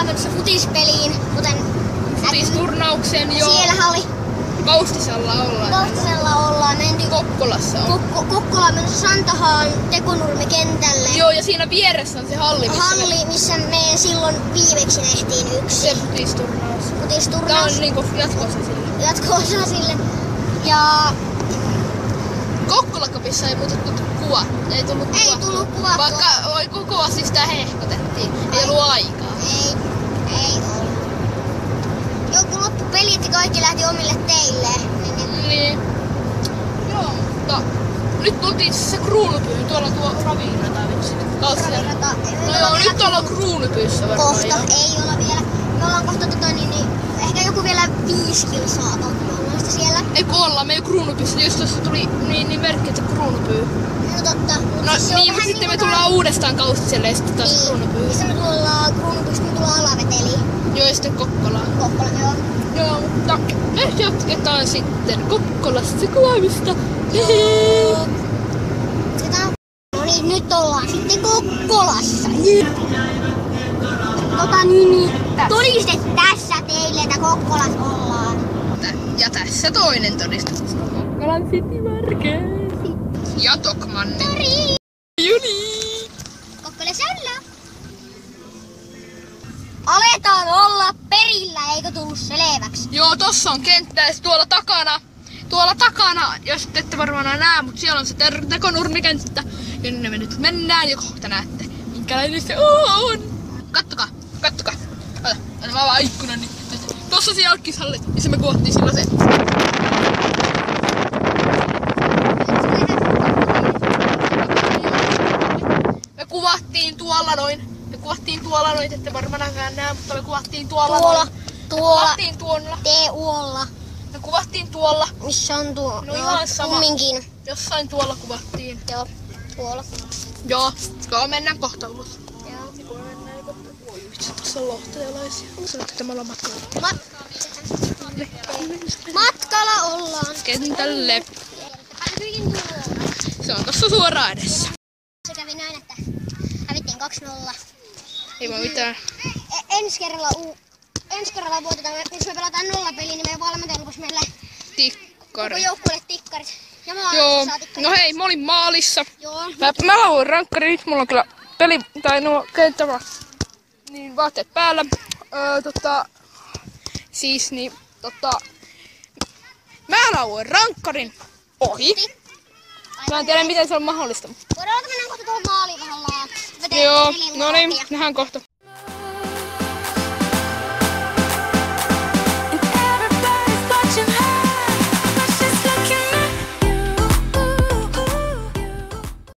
menossa futispeliin, kuten Futisturnaukseen joo. Siellähän oli Kaustisella ollaan. Kaustisella ollaan menty Kokkolassa on. Kokkola menossa Santahaan Tekonurmi-kentälle. Joo, ja siinä vieressä on se halli, Missä me silloin viimeksi nähtiin yksi. Se futisturnaus. Tää on niinku jatko-osa sille. Jatko-osa sille. Ja Kokkolakopissa ei muuten tullut kuva. Ei tullut kuva. Vaikka koko sitä hehkotettiin. Ei ollut aikaa. Ei ollut. Joo, kun loppu pelit ja kaikki lähti omille teilleen. Niin. Joo, mutta nyt tultiin se kruunupyy. Tuolla on tuo ravirata vitsi. No joo, nyt ollaan kruunupyyssä varmaan. Kohta, ei olla vielä. Me ollaan kohta ehkä joku vielä 5 kilsaa on siellä. Ei kun ollaan, me ei kruunupyyssä. Just tuossa tuli niin merkki, että kruunupyy. No totta. No niin, mutta sitten me tullaan uudestaan Kaustiselle ja sitten taas kruunupyy. Sitten me tullaan kruunupyystä, me tullaan Alaveteliin. Joo, ja sitten Kokkolaan. Kokkola, joo. Joo, mutta me jatketaan sitten Kokkolassa kuvaamista. No niin, nyt ollaan sitten Kokkolassa. Todiste tässä teille, että Kokkolassa ollaan. Ja tässä toinen todistus. Kokkolan City Market. Ja Tokmanni. Juni. Kokkolassa ollaan. Aletaan olla perillä, eikö tullut selväksi? Joo, tossa on kenttä ja tuolla takana, jos ette varmaan näe, mutta siellä on se Tekonurmi-kenttä, jonne me nyt mennään ja kohta näette, minkälainen se on. Kattokaa. Ota, mä avaan ikkunan, niin tossa se jalkkishallit, missä me kuvattiin silloin se. Me kuvattiin tuolla noin, ette varmaankaan näe, mutta me kuvattiin tuolla. Kuvattiin tuolla. T-uolla. Me kuvattiin tuolla. Missä on tuo? No ihan sama. Kumminkin. Jossain tuolla kuvattiin. Joo, tuolla. Joo, mennään kohta ulos. Joo. Oi vitsi, tässä on lohtajalaisia. Sanoit, että me ollaan matkalla. Matkalla ollaan. Kentälle. Se on tossa suoraan edessä. Se kävi näin, että hävittiin 2-0. Ei voi mitään. Ensi kerralla voitetaan, jos me pelataan 0 peliä, niin meidän valmentaja lupasi meille Tikkari. koko joukkueelle tikkarit. Ja Joo, saa tikkarit. no hei, mä olin maalissa. Joo. Mä lauan rankkari, nyt mulla on kyllä peli, tai nuo kenttävä, niin vaatteet päällä. Mä lauan rankkarin ohi. Mä en tiedä miten se on mahdollista. Voidaan mennä kohta tuohon maaliin vähän Joo, no niin, nähdään kohta.